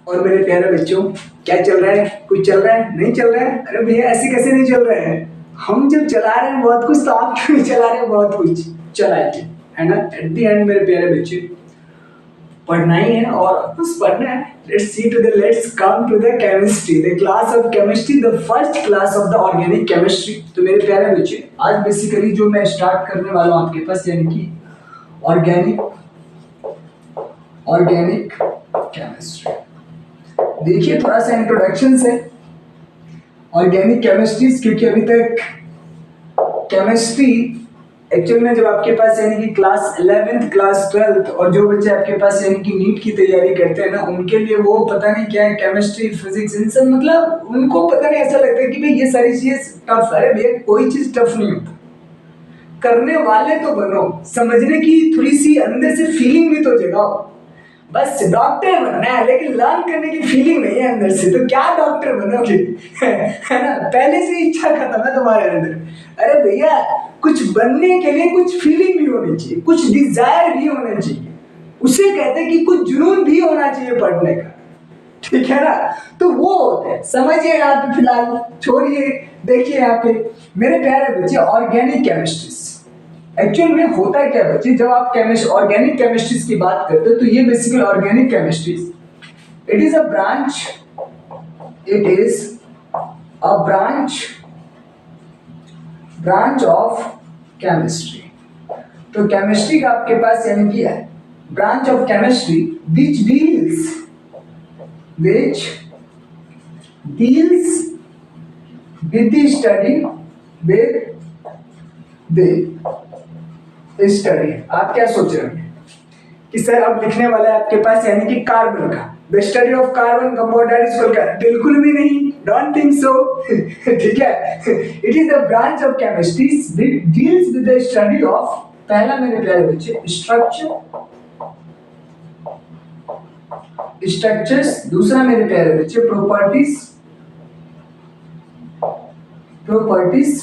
और मेरे प्यारे बच्चों, क्या चल रहा है? कुछ चल रहा है? नहीं चल रहा है? अरे भैया ऐसे कैसे नहीं चल रहा है? हम जब चला रहे हैं बहुत कुछ, तो आप क्यों नहीं चला रहे हैं बहुत कुछ? चलाइए, है ना? एट द एंड मेरे प्यारे बच्चे, पढ़ना ही है और बस पढ़ना है। Let's come to the chemistry, the class of chemistry, the first class of the organic chemistry. तो मेरे प्यारे बच्चे, आज बेसिकली जो मैं स्टार्ट करने वाला हूँ आपके पास, यानी कि ऑर्गेनिक केमिस्ट्री। देखिए थोड़ा सा इंट्रोडक्शन से ऑर्गेनिक केमिस्ट्री, क्योंकि अभी तक केमिस्ट्री एक्चुअल में जब आपके पास यानी कि क्लास 11th क्लास 12th और जो बच्चे आपके पास यानी कि नीट की तैयारी करते हैं ना, उनके लिए वो पता नहीं क्या है, केमिस्ट्री फिजिक्स इन सब, मतलब उनको पता नहीं, ऐसा लगता है कि भाई ये सारी चीजें टफ है। भैया कोई चीज टफ नहीं होता, करने वाले तो बनो, समझने की थोड़ी सी अंदर से फीलिंग भी तो जगाओ। बस डॉक्टर बनना है लेकिन लर्न करने की फीलिंग नहीं है अंदर से, तो क्या डॉक्टर बनोगे? है ना? पहले से इच्छा खत्म है तुम्हारे अंदर। अरे भैया कुछ बनने के लिए कुछ फीलिंग भी होनी चाहिए, कुछ डिजायर भी होना चाहिए, उसे कहते हैं कि कुछ जुनून भी होना चाहिए पढ़ने का, ठीक है ना? तो वो होता है, समझिए यहाँ पे, फिलहाल छोड़िए। देखिए यहाँ पे मेरे प्यारे बच्चे, ऑर्गेनिक केमिस्ट्री एक्चुअल में होता है क्या बच्चे, जब आप ऑर्गेनिक केमिस्ट्री की बात करते हो, तो ये basically organic chemistry, it is a branch of chemistry. तो केमिस्ट्री का आपके पास यानी कि branch of chemistry which deals with the study study. आप क्या सोच रहे हैं कि सर अब लिखने वाला है आपके पास यानी कि कार्बन का, the study of carbon compound that is called. बिल्कुल भी नहीं, डोंट थिंक सो। ठीक है, it is the branch of chemistry deals with the study of, पहला मेरे प्यारे बच्चे स्ट्रक्चर्स, दूसरा मेरे प्यारे बच्चे प्रॉपर्टीज,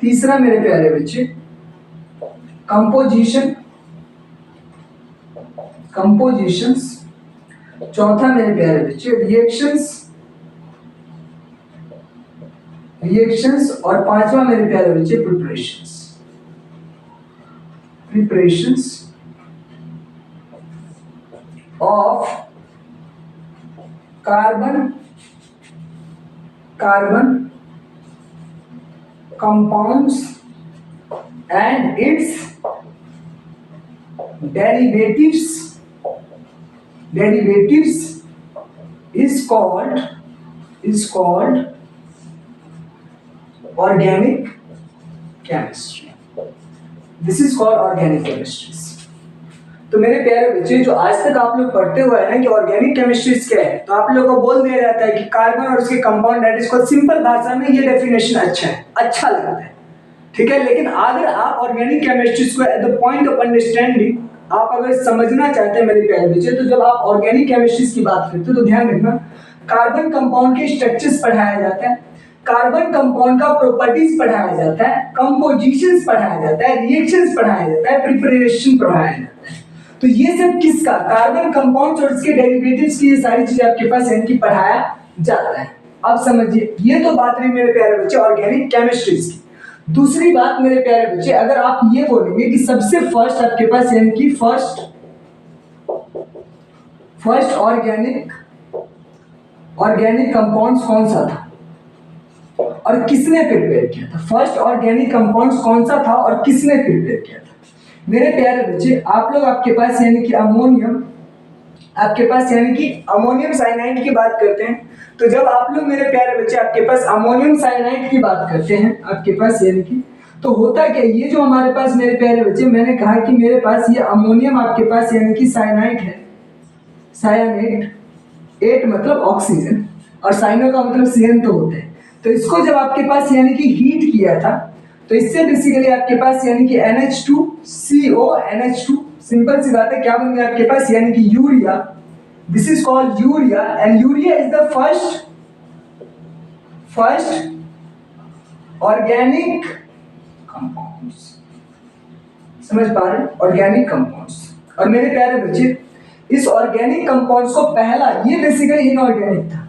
तीसरा मेरे प्यारे बच्चे कंपोजिशंस, चौथा मेरे प्यारे बच्चे रिएक्शंस और पांचवा मेरे प्यारे बच्चे preparations of carbon compounds and its derivatives is called organic chemistry. This is called organic chemistry. तो मेरे प्यारे बच्चे, जो आज तक आप लोग पढ़ते हुए हैं कि ऑर्गेनिक केमिस्ट्री क्या है, तो आप लोगों को बोल दिया जाता है कि कार्बन और उसके compound, that is called, simple भाषा में ये डेफिनेशन अच्छा लगता है, ठीक है। लेकिन अगर आप ऑर्गेनिक केमिस्ट्री को at the point of understanding आप अगर समझना चाहते हैं मेरे प्यारे बच्चे, तो जब आप ऑर्गेनिक केमिस्ट्री की बात करते हो तो ध्यान रखना, कार्बन कंपाउंड के स्ट्रक्चर्स पढ़ाया जाता है, कार्बन कंपाउंड का प्रॉपर्टीज पढ़ाया जाता है, कंपोजिशंस पढ़ाया जाता है, रिएक्शंस पढ़ाया जाता है, प्रिपरेशन पढ़ाया जाता है। तो ये सब किसका, कार्बन कंपाउंड्स और इसके डेरिवेटिव्स की ये सारी चीजें आपके पास यानी कि पढ़ाया जाता है। अब समझिए, ये तो बात रही मेरे प्यारे बच्चे ऑर्गेनिक केमिस्ट्री की। दूसरी बात मेरे प्यारे बच्चे, अगर आप ये बोलेंगे कि सबसे फर्स्ट आपके पास यानी कि फर्स्ट ऑर्गेनिक कंपाउंड्स कौन सा था और किसने प्रिपेयर किया था, फर्स्ट ऑर्गेनिक कंपाउंड्स कौन सा था और किसने प्रिपेयर किया था? मेरे प्यारे बच्चे, आप लोग आपके पास यानी कि अमोनियम साइनाइड की बात करते हैं। तो जब आप लोग मेरे प्यारे बच्चे आपके पास अमोनियम साइनाइड की बात करते हैं आपके पास यानी कि, तो होता क्या, ये जो हमारे पास मेरे प्यारे बच्चे, मैंने कहा कि मेरे पास ये अमोनियम आपके पास यानी कि साइनाइड है, साइनाइड, 8 मतलब ऑक्सीजन और साइनो का मतलब सीएन तो होते हैं। तो इसको जब आपके पास यानी कि हीट किया था, तो इससे बेसिकली आपके पास यानी कि NH2CO NH2, सिंपल सी बात है, क्या बन गया आपके पास यानी कि urea. This is called urea and urea is the first organic compounds. समझ पा रहे हैं? ऑर्गेनिक कंपाउंड्स और मेरे प्यारे बच्चे इस ऑर्गेनिक कंपाउंड्स को पहला, ये बेसिकली इनऑर्गेनिक था,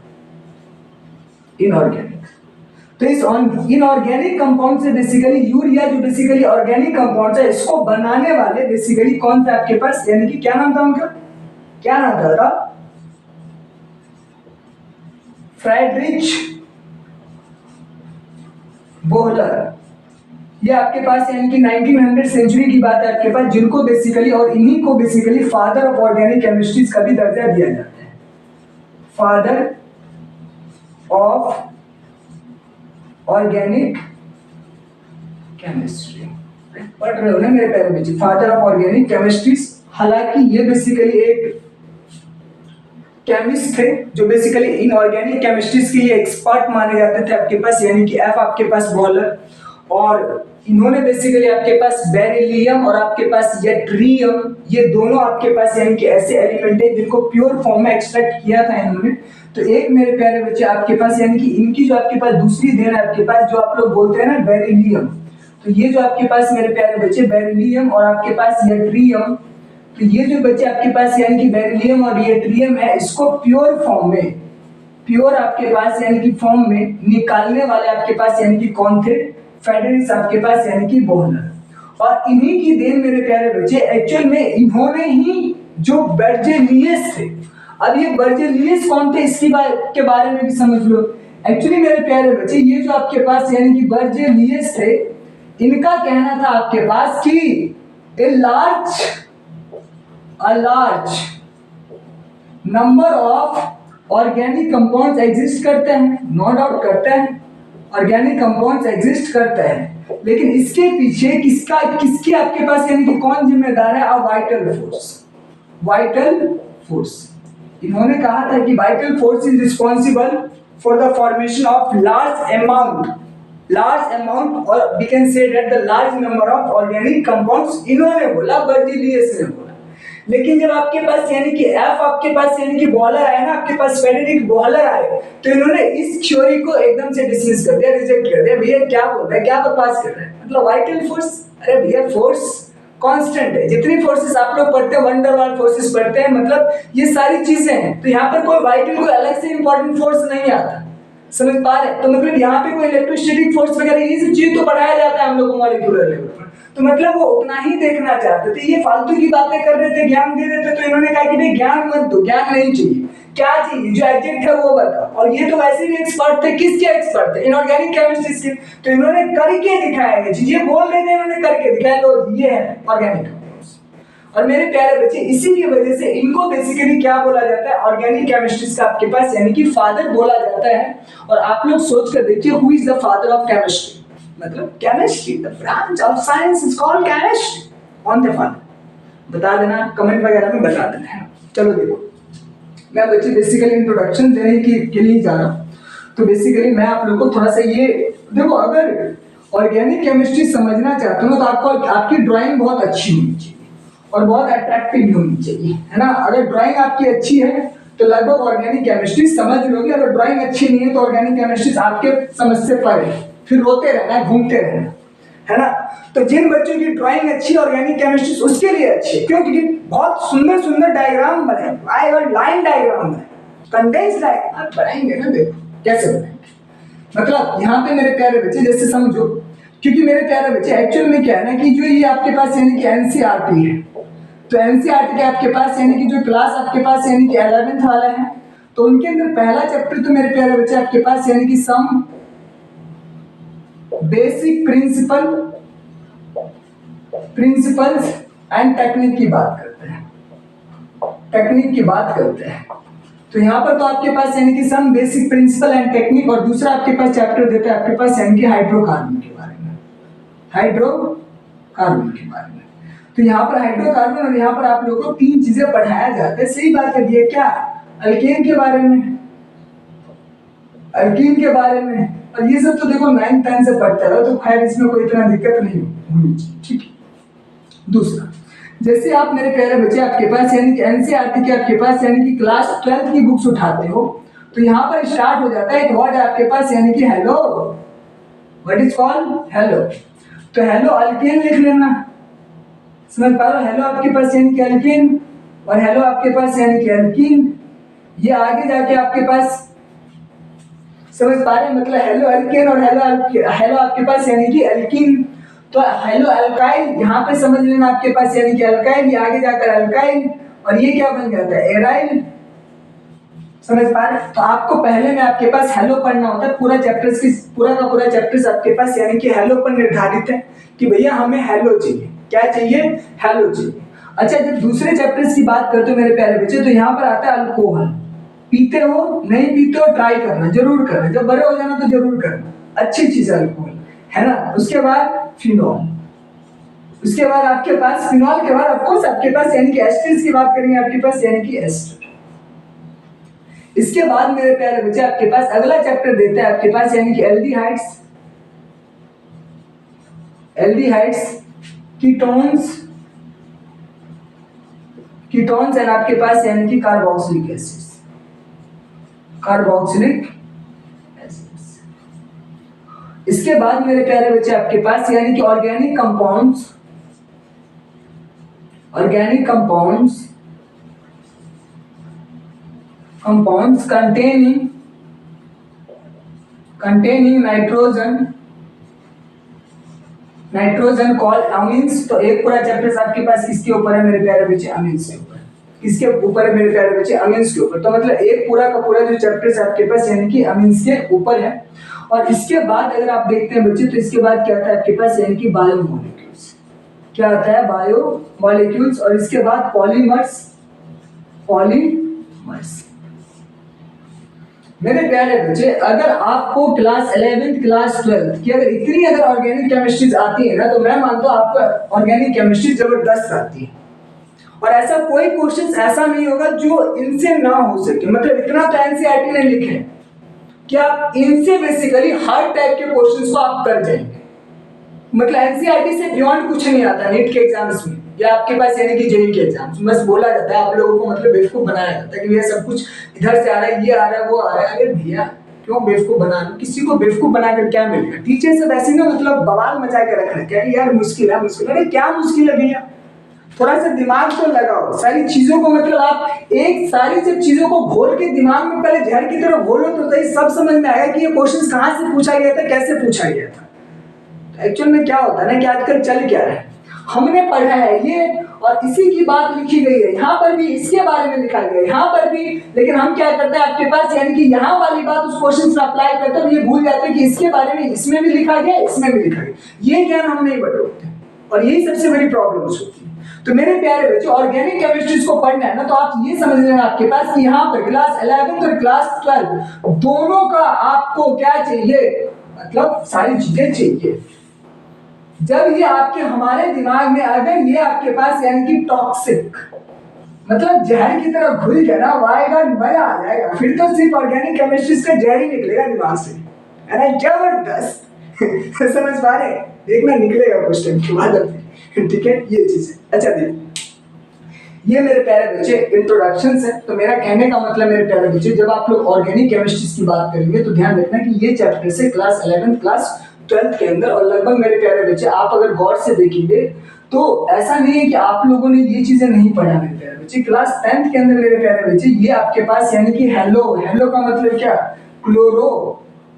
इनऑर्गेनिक। तो इस इनऑर्गेनिक कंपाउंड से बेसिकली यूरिया जो बेसिकली ऑर्गेनिक कंपाउंड है, इसको बनाने वाले बेसिकली कौन थे आपके पास, यानी कि क्या नाम था उनका, क्या नाम था? फ्रेडरिच बोहलर। ये आपके पास यानी कि 1900 सेंचुरी की बात है आपके पास, जिनको बेसिकली और इन्हीं को basically father of organic chemistries का भी दर्जा दिया जाता है, फादर ऑफ ऑर्गेनिक केमिस्ट्री। पढ़ रहे हो ना मेरे प्यारे बच्चे, फादर ऑफ ऑर्गेनिक केमिस्ट्रीज। हालांकि ये बेसिकली एक केमिस्ट थे जो बेसिकली इनऑर्गेनिक केमिस्ट्रीज के लिए एक्सपर्ट माने जाते थे आपके पास, यानी कि एफ आपके पास बॉलर। और इन्होंने बेसिकली आपके पास बेरिलियम और आपके पास यट्रियम, ये दोनों आपके पास यानी कि ऐसे एलिमेंट है जिनको प्योर फॉर्म में एक्सट्रैक्ट किया था इन्होंने। तो एक मेरे प्यारे बच्चे आपके पास यानी कि इनकी जो आपके पास दूसरी देन है आपके पास, जो आप लोग बोलते हैं ना बेरिलियम, तो ये जो आपके पास मेरे प्यारे बच्चे बेरिलियम और आपके पास यट्रियम, तो ये जो बच्चे आपके पास यानी कि बेरिलियम और यट्रियम है, इसको प्योर फॉर्म में, प्योर आपके पास यानी कि फॉर्म में निकालने वाले आपके पास यानी कि कौन थे, फ्रेडरिक आपके पास यानी कि बोहलर। और इन्हीं की देन मेरे प्यारे बच्चे एक्चुअल में इन्होंने ही जो बर्जेलियस थे, अब ये बर्जेलियस कौन थे इसकी के बारे में भी समझ लो। एक्चुअली मेरे प्यारे बच्चे ये जो आपके पास यानी कि बर्जेलियस थे, इनका कहना था आपके पास कि a large number of organic compounds exist करते हैं, नो डाउट करते हैं, ऑर्गेनिक कंपाउंड्स एग्जिस्ट करते हैं, लेकिन इसके पीछे किसकी आपके पास यानी कि कौन जिम्मेदार है, a vital force, vital force. इन्होंने कहा था कि vital force is responsible for the formation of large amount और we can say that the large number of organic compounds, इन्होंने बोला, बर्जेलियस ने बोला। लेकिन जब आपके पास यानी कि एफ आपके पास यानी कि बॉलर आया ना, आपके पास फ्रेडरिक बॉलर आए, तो इन्होंने इस थ्योरी को एकदम से डिसमिस कर दिया, रिजेक्ट कर दिया। भैया क्या बोल रहा है, क्या बकवास कर रहा है, मतलब वाइटल फोर्स, अरे भैया फोर्स कांस्टेंट है, जितनी फोर्सेस आप लोग पढ़ते हैं वंडरवाल फोर्सेस पढ़ते हैं, मतलब ये सारी चीजें हैं। तो यहाँ पर कोई वाइटल कोई अलग से इंपॉर्टेंट फोर्स नहीं आता, समझ पा रहे? तो मतलब यहाँ पे कोई इलेक्ट्रोस्टैटिक फोर्स वगैरह ये सब चीज तो पढ़ाया जाता है हम लोगों मॉलिक्यूलर लेवल पर, तो मतलब वो उतना ही देखना चाहते थे। ये फालतू की बातें कर रहे थे, ज्ञान दे रहे थे, तो इन्होंने कहा कि भाई ज्ञान मत दो, ज्ञान नहीं चाहिए, क्या चाहिए, जो एग्जैक्ट है वो बता। और ये तो वैसे भी एक्सपर्ट थे, किसके एक्सपर्ट थे, इनऑर्गेनिक केमिस्ट्री के। तो इन्होंने करके दिखाया है, ये बोल रहे थे, इन्होंने करके दिखाया, लो ये है ऑर्गेनिक। और मेरे प्यारे बच्चे इसी की वजह से इनको बेसिकली क्या बोला जाता है, ऑर्गेनिक केमिस्ट्री का आपके पास यानी कि फादर बोला जाता है। और आप लोग सोच कर देखिए, who is the father of chemistry, मतलब chemistry, the branch of science is called chemistry, कौन थे फादर, बता देना कमेंट वगैरह में, बता देना है। चलो देखो, मैं बच्चे बेसिकली इंट्रोडक्शन देने के लिए जा रहा हूँ। तो बेसिकली मैं आप लोगों को थोड़ा सा ये देखो, अगर ऑर्गेनिक केमिस्ट्री समझना चाहते हो तो आपको आपकी ड्राइंग बहुत अच्छी होनी चाहिए और बहुत अट्रैक्टिव भी होनी चाहिए, है ना। अगर ड्राइंग आपकी अच्छी है तो लगभग ऑर्गेनिक केमिस्ट्री समझ लोगे, अगर ड्राइंग अच्छी नहीं है तो ऑर्गेनिक केमिस्ट्री आपके समझ से परे, फिर रोते रहना, घूमते रहना, है ना। तो जिन बच्चों की ड्राइंग अच्छी है ऑर्गेनिक केमिस्ट्री उसके लिए अच्छी है, क्योंकि बहुत सुंदर सुंदर डायग्राम बने, लाइन डायग्राम बने, कंडेंस डायग्राम आप बनाएंगे ना, देखो कैसे बनाएंगे। मतलब यहाँ पे मेरे प्यारे बच्चे जैसे समझो, क्योंकि मेरे प्यारे बच्चे एक्चुअल में क्या है ना कि जो ये आपके पास यानी कि एनसीईआरटी है, तो एनसीईआरटी के आपके पास यानी कि जो क्लास आपके पास यानी कि 11th वाला है, तो उनके अंदर पहला चैप्टर तो मेरे प्यारे बच्चे आपके पास यानी कि some basic principles and technique की बात करते हैं, टेक्निक की बात करते हैं। तो यहाँ पर तो आपके पास यानी कि some basic principle and technique, और दूसरा आपके पास चैप्टर देता है आपके पास यानी कि हाइड्रोकार्बन के बारे में, हाइड्रोकार्बन के बारे में। तो यहाँ पर हाइड्रोकार्बन और यहाँ पर आप लोगों को तीन चीजें पढ़ाया जाता है। सही बात है, ये क्या, अल्केन के बारे में, अल्कीन के बारे में, और ये सब तो देखो 9th 10th से पढ़ता रहो, तो खैर इसमें कोई इतना दिक्कत नहीं होनी चाहिए, ठीक है। दूसरा, जैसे आप मेरे प्यारे बच्चे आपके पास यानी कि एनसीईआरटी के आपके पास यानी कि क्लास 12th की बुक्स उठाते हो, तो यहाँ पर स्टार्ट हो जाता है एक वर्ड आपके पास यानी कि hello, what is called hello. तो हेलो अल्केन लिख लेना, समझ पा रहे हो? हेलो आपके पास यानी कि एल्कीन और हेलो आपके पास यानी कि एल्कीन। ये आगे जाके आपके पास समझ पा रहे हैं, मतलब हेलो एल्केन और हेलो आपके पास यानी कि एल्कीन। तो हेलो अल्काइल यहाँ पे समझ लेना आपके पास यानी कि अल्काइल, ये आगे जाकर अल्काइल और ये क्या बन जाता है एराइल। समझ पा रहे हैं? तो आपको पहले में आपके पास हेलो पढ़ना होता है, पूरा चैप्टर्स की पूरा का पूरा चैप्टर्स आपके पास यानी कि हेलो पर निर्धारित है कि भैया हमें हेलो चाहिए, क्या चाहिए, हेलो चाहिए। अच्छा जब दूसरे चैप्टर्स की बात करते हो मेरे प्यारे बच्चे, तो यहाँ पर आता है अल्कोहल। पीते हो नहीं पीते हो ट्राई करना, जरूर करना, जब बड़े हो जाना तो जरूर करना, अच्छी चीज है अल्कोहल, है ना। उसके बाद फिनॉल, उसके बाद आपके पास फिनॉल के बाद ऑफकोर्स आपके पास यानी कि एस्टर्स की बात करेंगे आपके पास यानी कि एस्टर। इसके बाद मेरे प्यारे बच्चे आपके पास अगला चैप्टर देते हैं आपके पास यानी कि aldehydes, aldehydes, ketones, ketones and आपके पास यानी कि कार्बोक्सिलिक एसिड्स, कार्बोक्सिलिक एसिड्स। इसके बाद मेरे प्यारे बच्चे आपके पास यानी कि organic compounds, organic compounds, compounds containing nitrogen called amines. तो एक पूरा चैप्टर आपके पास किसके ऊपर है मेरे प्यारे बच्चे, अमीन्स के ऊपर। किसके ऊपर है मेरे प्यारे बच्चे, अमीन्स के ऊपर। तो मतलब एक पूरा का पूरा जो चैप्टर आपके पास यानी कि अमीन्स के ऊपर है। और इसके बाद अगर आप देखते हैं बच्चे तो इसके बाद क्या आता है आपके पास यानी कि बायोमोलिक्यूल्स, क्या आता है बायोमोलिक्यूल्स। और इसके बाद पॉलीमर्स, पॉलीमर्स। मेरे प्यारे बच्चे अगर आपको क्लास 11th क्लास 12th की अगर इतनी अगर ऑर्गेनिक केमिस्ट्रीज आती है ना, तो मैं मानता हूं आपको ऑर्गेनिक केमिस्ट्री जबरदस्त आती है। और ऐसा कोई क्वेश्चन ऐसा नहीं होगा जो इनसे ना हो सके। मतलब इतना तो एनसीईआरटी ने लिखे है कि आप इनसे बेसिकली हर टाइप के क्वेश्चंस को आप कर जाएंगे। मतलब एनसीईआरटी से बियॉन्ड कुछ नहीं आता नीट के एग्जाम्स में या आपके पास यानी कि जेईई के एग्जाम्स में। बस बोला जाता है आप लोगों को, मतलब बेवकूफ बनाया जाता है कि ये सब कुछ इधर से आ रहा है, ये आ रहा है, वो आ रहा है। अरे भैया क्यों बेवकूफ बना लो, किसी को बेवकूफ बनाकर क्या मिलेगा। टीचर से वैसे ना मतलब बवाल मचा के रखना, क्या यार मुश्किल है मुश्किल। अरे क्या मुश्किल है भैया, थोड़ा सा दिमाग तो लगाओ सारी चीजों को। मतलब आप एक सारी सब चीजों को घोल के दिमाग में पहले जहर की तरह घोलो तो सही सब समझ में आएगा कि ये क्वेश्चन कहाँ से पूछा गया था, कैसे पूछा गया था। एक्चुअल में क्या होता है ना कि आजकल चल क्या रहा है, हमने पढ़ा है ये और इसी की बात लिखी गई है, यहाँ पर भी इसके बारे में लिखा गया है, यहाँ पर भी। लेकिन हम क्या करते हैं आपके पास यानी कि यहाँ वाली बात उस क्वेश्चन से अप्लाई करते हैं, ये भूल जाते हैं कि इसके बारे में इसमें भी लिखा गया, इसमें भी लिखा गया। ये ज्ञान हम नहीं बटोरते और यही सबसे बड़ी प्रॉब्लम्स होती है। तो मेरे प्यारे बच्चों ऑर्गेनिक केमिस्ट्री को पढ़ना है ना, तो आप ये समझ लेना आपके पास कि यहाँ पर क्लास 11 और क्लास 12 दोनों का आपको क्या चाहिए, मतलब सारी चीजें चाहिए। जब ये आपके हमारे दिमाग में अगर ये आपके पास यानी कि टॉक्सिक मतलब जहर की तरह घुल गया ना, वाएगा मजा आ जाएगा। फिर तो सिर्फ ऑर्गेनिक केमिस्ट्री का जहर ही निकलेगा दिमाग से, है ना, जबरदस्त। समझ पा रहे, देखना निकलेगा कुछ टाइम के बाद। ठीक है, ये चीज है। अच्छा देखिए, ये मेरे प्यारे बच्चे इंट्रोडक्शन है। तो मेरा कहने का मतलब मेरे प्यारे बच्चे, जब आप लोग ऑर्गेनिक केमिस्ट्री की बात करेंगे तो ध्यान रखना कि ये चैप्टर से क्लास 11th क्लास 12th के अंदर। और लगभग मेरे प्यारे बच्चे आप अगर गौर से देखेंगे तो ऐसा नहीं है कि आप लोगों ने ये चीजें नहीं पढ़ा। मेरे प्यारे बच्चे क्लास 10th के अंदर मेरे प्यारे बच्चे ये आपके पास यानी कि हेलो, हेलो का मतलब क्या, क्लोरो,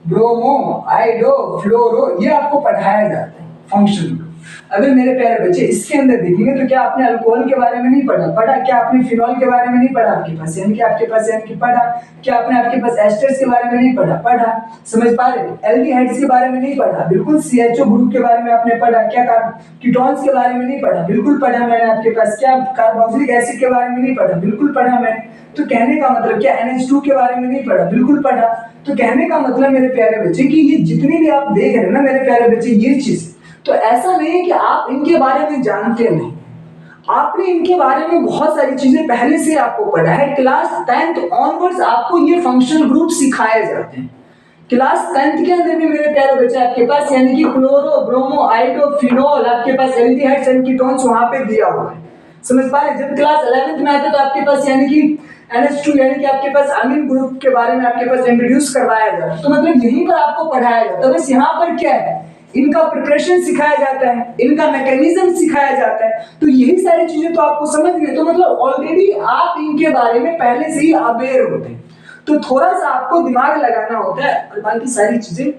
ब्रोमो, आइडो, फ्लोरो, ये आपको पढ़ाया जाता है फंक्शन। अगर मेरे प्यारे बच्चे इसके अंदर देखेंगे तो क्या आपने अल्कोहल के बारे में नहीं पढ़ा, क्या आपने फिनॉल के बारे में नहीं पढ़ा आपके पास यानी कि आपके पास यानी कि पढ़ा। क्या आपके पास एस्टर्स के बारे में नहीं पढ़ा। समझ पा रहे, एल्डिहाइड्स के बारे में नहीं पढ़ा, बिल्कुल सीएचओ ग्रुप के बारे में आपने पढ़ा। क्या कीटोन्स के बारे में नहीं पढ़ा, बिल्कुल पढ़ा मैंने आपके पास। क्या कार्बोक्सिलिक एसिड के बारे में नहीं पढ़ा, बिल्कुल पढ़ा मैंने। तो कहने का मतलब क्या NH2 के बारे में नहीं पढ़ा, बिल्कुल पढ़ा। तो कहने का मतलब मेरे प्यारे बच्चे कि ये जितनी भी आप देख रहे हैं ना मेरे प्यारे बच्चे ये चीज, तो ऐसा नहीं है कि आप इनके बारे में जानते नहीं, आपने इनके बारे में बहुत सारी चीजें पहले से आपको पढ़ा है। क्लास 10th ऑनवर्ड्स आपको ये फंक्शनल ग्रुप सिखाए जाते हैं। क्लास 10th के अंदर भी मेरे प्यारे बच्चे आपके पास यानी कि क्लोरो, ब्रोमो, आइडो, फिनोल, आपके पास एल्डिहाइड्स एंड कीटोन्स वहां पे दिया हुआ है। समझ पा रहे, जब क्लास 11th में आते तो आपके पास यानी कि NH2 यानी कि आपके पास अमीन ग्रुप के बारे में आपके पास इंट्रोड्यूस करवाया जाता है। तो मतलब यहीं पर आपको पढ़ाया जाता है। बस यहाँ पर क्या है, इनका प्रिपरेशन सिखाया जाता है, इनका मैकेनिज्म सिखाया जाता है। तो यही सारी चीजें तो आपको समझ में, तो मतलब ऑलरेडी आप इनके बारे में पहले से ही अवेयर होते हैं। तो थोड़ा सा आपको दिमाग लगाना होता है और बाकी सारी चीजें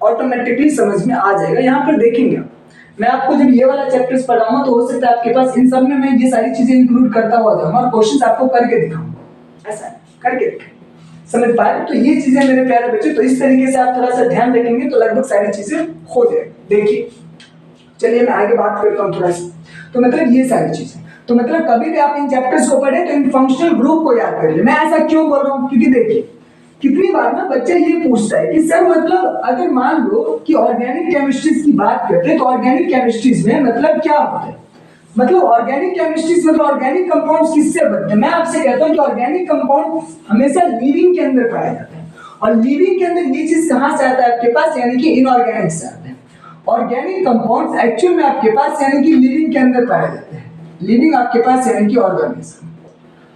ऑटोमेटिकली समझ में आ जाएगा। यहाँ पर देखेंगे मैं आपको जब ये वाला चैप्टर्स पढ़ाऊंगा तो हो सकता है आपके पास इन सब में मैं ये सारी चीजें इंक्लूड करता हुआ जाऊंगा और क्वेश्चंस आपको करके दिखाऊंगा। ऐसा करके दिखाएंगे, समझ पा रहे? तो ये चीजें मेरे प्यारे बच्चे, तो इस तरीके से आप थोड़ा सा ध्यान रखेंगे तो लगभग सारी चीजें हो जाएगी। देखिए चलिए मैं आगे बात करता हूँ थोड़ा सा। तो मतलब ये सारी चीजें, तो मतलब कभी भी आप इन चैप्टर्स को पढ़े तो इन फंक्शनल ग्रुप को याद करिए। मैं ऐसा क्यों बोल रहा हूँ, क्योंकि देखिए कितनी बार ना बच्चा ये पूछता है कि सर मतलब अगर मान लो कि ऑर्गेनिक केमिस्ट्रीज की बात करते हैं तो ऑर्गेनिक केमिस्ट्रीज में मतलब क्या होता है, मतलब ऑर्गेनिक केमिस्ट्रीज मतलब ऑर्गेनिक कंपाउंड्स किससे बनते हैं। मैं आपसे कहता हूँ कि ऑर्गेनिक कंपाउंड हमेशा लिविंग के अंदर पाया जाता है और लिविंग के अंदर ये चीज कहाँ से आता है आपके पास, यानी कि इनऑर्गेनिक से आता है। ऑर्गेनिक कंपाउंड्स एक्चुअल में आपके पास यानी कि लिविंग के अंदर पाए जाते हैं, लिविंग आपके पास यानी कि ऑर्गेनिज्म।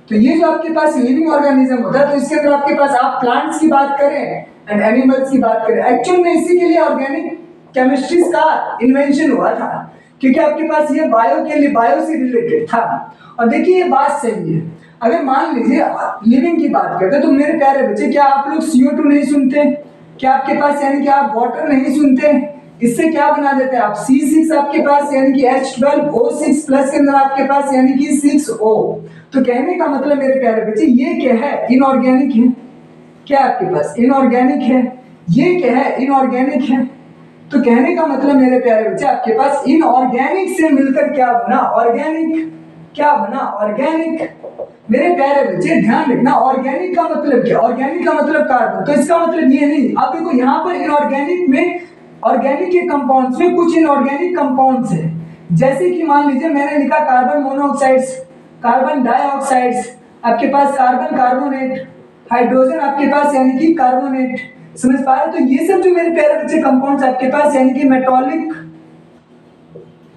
तो ये जो आपके पास लिविंग ऑर्गेनिज्म होता है तो इसके अंदर आपके पास आप प्लांट्स की बात करें एंड एनिमल्स की बात करें, एक्चुअल में इसी के लिए ऑर्गेनिक केमिस्ट्री का इन्वेंशन हुआ था, क्योंकि आपके पास ये बायो के लिए, बायो से रिलेटेड था। और देखिए ये बात सही है, अगर मान लीजिए लिविंग की बात करते हैं तो मेरे प्यारे बच्चे क्या आप लोग CO2 नहीं सुनते, क्या आपके पास यानी कि आप वाटर नहीं सुनते, इससे क्या बना देते हैं आप C6 आपके पास यानी कि H12O6 प्लस के अंदर आपके पास यानी कि 6O। तो कहने का मतलब मेरे प्यारे बच्चे ये क्या है, इनऑर्गेनिक है। क्या आपके पास इनऑर्गेनिक है, ये क्या है इनऑर्गेनिक है। तो कहने का मतलब मेरे प्यारे बच्चे आपके पास इनऑर्गेनिक से मिलकर क्या बना, ऑर्गेनिक। क्या बना, ऑर्गेनिक। मेरे प्यारे बच्चे ध्यान रखना, ऑर्गेनिक का मतलब क्या, ऑर्गेनिक का मतलब कार्बन। तो इसका मतलब ये नहीं, अब देखो यहाँ पर इनऑर्गेनिक में, ऑर्गेनिक के कंपाउंड्स में कुछ इनऑर्गेनिक कंपाउंड्स हैं, जैसे कि मान लीजिए मैंने लिखा कार्बन मोनोऑक्साइड्स, कार्बन डाइऑक्साइड्स, आपके पास कार्बन कार्बोनेट, हाइड्रोजन आपके पास यानी कि कार्बोनेट। समझ पा रहे? तो ये सब जो मेरे प्यारे बच्चे कंपाउंड्स आपके पास यानी कि मेटॉलिक,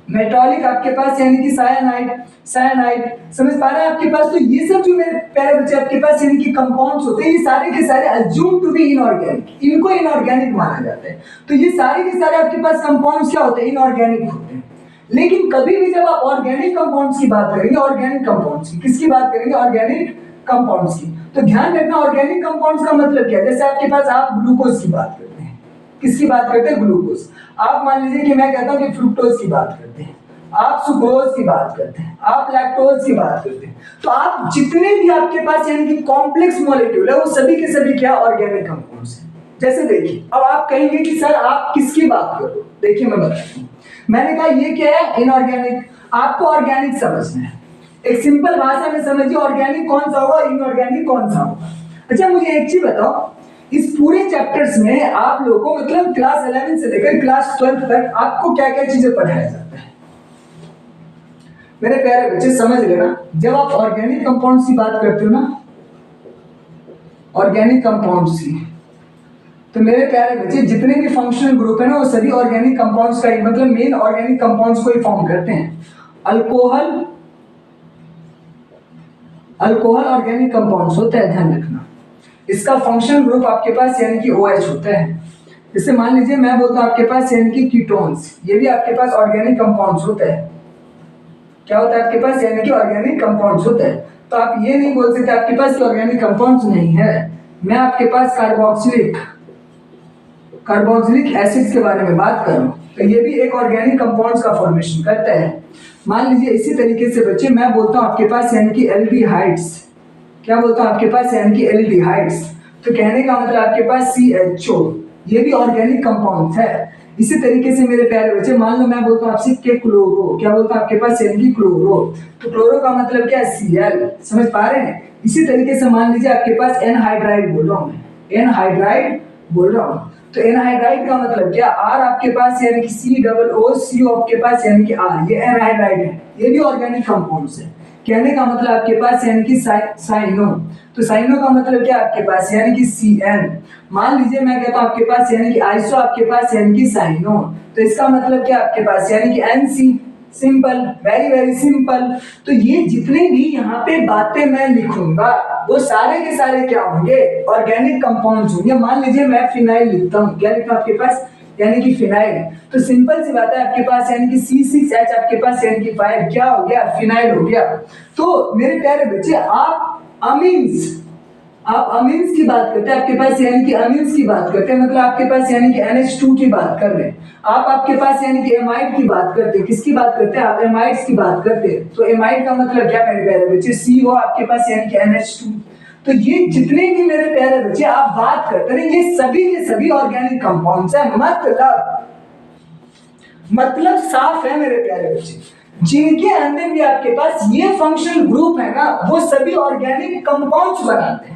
मेटॉलिक आपके पास यानी कि सायानाइड, सायानाइड। समझ पा रहे हैं आपके पास? तो ये सब जो मेरे प्यारे बच्चे आपके पास यानी कि कंपाउंड्स होते हैं, ये सारे के सारे अज्यूम टू बी इनऑर्गेनिक, इनको इनऑर्गेनिक माना जाता है। तो ये सारे के सारे आपके पास कंपाउंड्स क्या होते हैं, इनऑर्गेनिक होते हैं। लेकिन कभी भी जब आप ऑर्गेनिक कंपाउंड्स की बात करेंगे, ऑर्गेनिक कंपाउंड्स की, किसकी बात करेंगे, ऑर्गेनिक कंपाउंड्स की, तो ध्यान रखना ऑर्गेनिक कंपाउंड्स का मतलब क्या है। जैसे आपके पास आप ग्लूकोज की बात करते हैं, किसकी बात करते हैं, ग्लूकोज। आप मान लीजिए कि मैं कहता हूं कि फ्रुक्टोज की बात करते हैं, आप सुक्रोज की बात करते हैं, आप लैक्टोज की बात करते हैं। तो आप जितने भी आपके पास यानी कि कॉम्प्लेक्स मॉलिक्यूल है वो सभी के सभी क्या, ऑर्गेनिक कंपाउंड्स हैं। जैसे देखिए अब आप कहेंगे कि सर आप किसकी बात कर रहे हो, देखिए मैं बताता हूं। मैंने कहा ये क्या है, इनऑर्गेनिक। आपको ऑर्गेनिक समझना है, एक सिंपल भाषा में समझिए ऑर्गेनिक कौन सा होगा, इनऑर्गेनिक कौन सा होगा। अच्छा मुझे एक चीज बताओ, इस पूरे चैप्टर्स में आप लोगों को मतलब क्लास 11 से लेकर क्लास 12 तक आपको क्या क्या चीजें पढ़ाया जाता है। मेरे प्यारे बच्चे समझ लेना, जब आप ऑर्गेनिक कंपाउंड्स की बात करते हो ना, ऑर्गेनिक कंपाउंड्स की, तो मेरे प्यारे बच्चे जितने भी फंक्शनल ग्रुप है ना वो सभी ऑर्गेनिक कंपाउंड्स का मतलब मेन ऑर्गेनिक कंपाउंड्स को ही फॉर्म करते हैं। अल्कोहल, अल्कोहल ऑर्गेनिक कंपाउंड्स होता है, ध्यान रखना। इसका फंक्शनल ग्रुप आपके पास यानी कि OH होता है। जैसे मान लीजिए मैं बोलता हूं आपके पास यानी कि कीटोन्स, ये भी आपके पास ऑर्गेनिक कंपाउंड्स होता है। क्या होता है आपके पास, यानी कि ऑर्गेनिक कंपाउंड्स होता है। तो आप ये नहीं बोल सकते आपके पास ऑर्गेनिक कंपाउंड्स नहीं है। मैं आपके पास कार्बोक्सिलिक, कार्बोक्सिलिक एसिड्स के बारे में बात कर रहा हूं, तो ये भी एक ऑर्गेनिक कंपाउंड्स का फॉर्मेशन करता है। मान लीजिए इसी तरीके से बच्चे मैं बोलता हूं आपके पास यानी कि एल्डिहाइड्स, क्या बोलता हूं आपके पास यानी कि एल्डिहाइड्स। तो कहने का मतलब आपके पास CHO, ये भी ऑर्गेनिक कंपाउंड है। इसी तरीके से मेरे प्यारे बच्चे मान लो मैं बोलता हूं आपसे के क्लोरो, क्या बोलता हूं आपके पास यानी कि क्लोरो, तो क्लोरो का मतलब क्या है, Cl। समझ पा रहे हैं? इसी तरीके से मान लीजिए आपके पास एनहाइड्राइड बोल रहा हूं मैं, एनहाइड्राइड बोल रहा हूं, तो एनहाइड्राइड का मतलब क्या, R आपके पास यानी कि COO, आपके पास यानी कि R, ये एनहाइड्राइड है, ये भी ऑर्गेनिक कंपाउंड्स है। कहने का मतलब आपके पास यानी कि साइनो, तो साइनो का मतलब क्या आपके पास यानी कि CN। मान लीजिए मैं कहता हूं आपके पास यानी कि आइसो, आपके पास यानी कि साइनो, तो इसका मतलब क्या आपके पास यानी कि NC। Simple, very very simple. तो ये जितने भी यहाँ पे बातें मैं लिखूंगा वो सारे के सारे क्या होंगे, ऑर्गेनिक कंपाउंड्स होंगे। मान लीजिए मैं फिनाइल लिखता हूँ, क्या लिखता हूँ आपके पास, यानी कि फिनाइल है। तो सिंपल सी बात है आपके पास यानी कि C6H आपके पास यानी कि 5 क्या हो गया, फिनाइल हो गया। तो मेरे प्यारे बच्चे आप अमीन्स की बात करते हैं, आपके पास यानी कि अमीन्स की बात करते हैं, मतलब आपके पास यानी कि NH2 की बात कर रहे हैं। आप आपके पास यानी कि एमाइड की बात करते हैं, किसकी बात करते हैं, आप एमाइड्स की बात करते हैं। तो एमाइड का मतलब क्या मेरे प्यारे बच्चे, CO आपके पास यानी कि NH2। तो ये जितने भी मेरे प्यारे बच्चे आप बात करते हैं ये सभी ऑर्गेनिक कंपाउंड्स है। मतलब साफ है मेरे प्यारे बच्चे, जिनके अंदर भी आपके पास ये फंक्शनल ग्रुप है ना, वो सभी ऑर्गेनिक कंपाउंड्स बनाते हैं।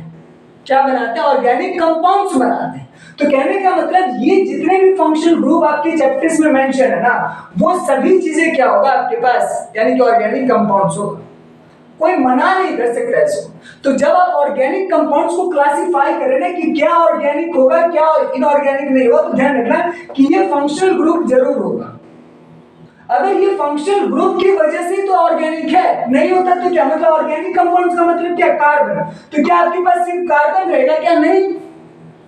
क्या बनाते हैं, ऑर्गेनिक कंपाउंड्स बनाते हैं। तो कहने का मतलब ये जितने भी फंक्शनल ग्रुप आपके चैप्टर्स में मेंशन है ना, वो सभी चीजें क्या होगा आपके पास यानी कि ऑर्गेनिक कंपाउंड्स होगा। कोई मना नहीं कर सकता इसको। तो जब आप ऑर्गेनिक कंपाउंड्स को क्लासिफाई करें ना कि क्या ऑर्गेनिक होगा क्या इनऑर्गेनिक नहीं होगा, तो ध्यान रखना कि ये फंक्शनल ग्रुप जरूर होगा। अगर ये फंक्शनल ग्रुप की वजह से तो ऑर्गेनिक है, नहीं होता तो क्या मतलब ऑर्गेनिक कंपाउंड्स का मतलब क्या, कार्बन। तो क्या आपके पास सिर्फ कार्बन रहेगा क्या, नहीं,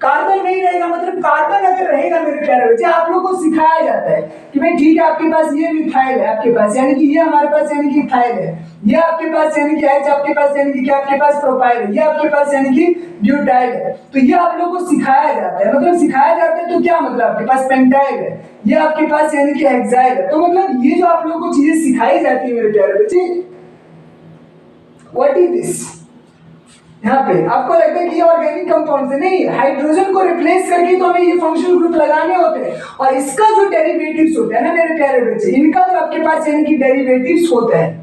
कार्बन नहीं रहेगा। मतलब कार्बन अगर रहेगा मेरे प्यारे बच्चे, आप लोगों को सिखाया जाता है कि भाई ठीक है आपके पास ये मिथाइल है, आपके पास यानी कि ये हमारे पास यानी कि इथाइल है, ये आपके पास यानी कि H आपके पास यानी कि क्या आपके पास प्रोपाइल है, ये आपके पास यानी कि ब्यूटाइल है। तो ये आप लोगों को सिखाया जाता है, मतलब सिखाया जाता है तो क्या मतलब आपके पास पेंटाइल है, ये आपके पास यानी कि हेक्साइल है। तो मतलब ये जो आप लोगों को चीजें सिखाई जाती है मेरे प्यारे बच्चे, व्हाट इज दिस, यहाँ पे आपको लगता है कि ये ऑर्गेनिक कंपाउंड है, नहीं, हाइड्रोजन को रिप्लेस करके तो हमें ये फंक्शनल ग्रुप लगाने होते हैं। और इसका जो डेरिवेटिव्स होता है ना मेरे प्यारे बच्चे, इनका जो आपके पास यानी कि डेरिवेटिव्स होता है,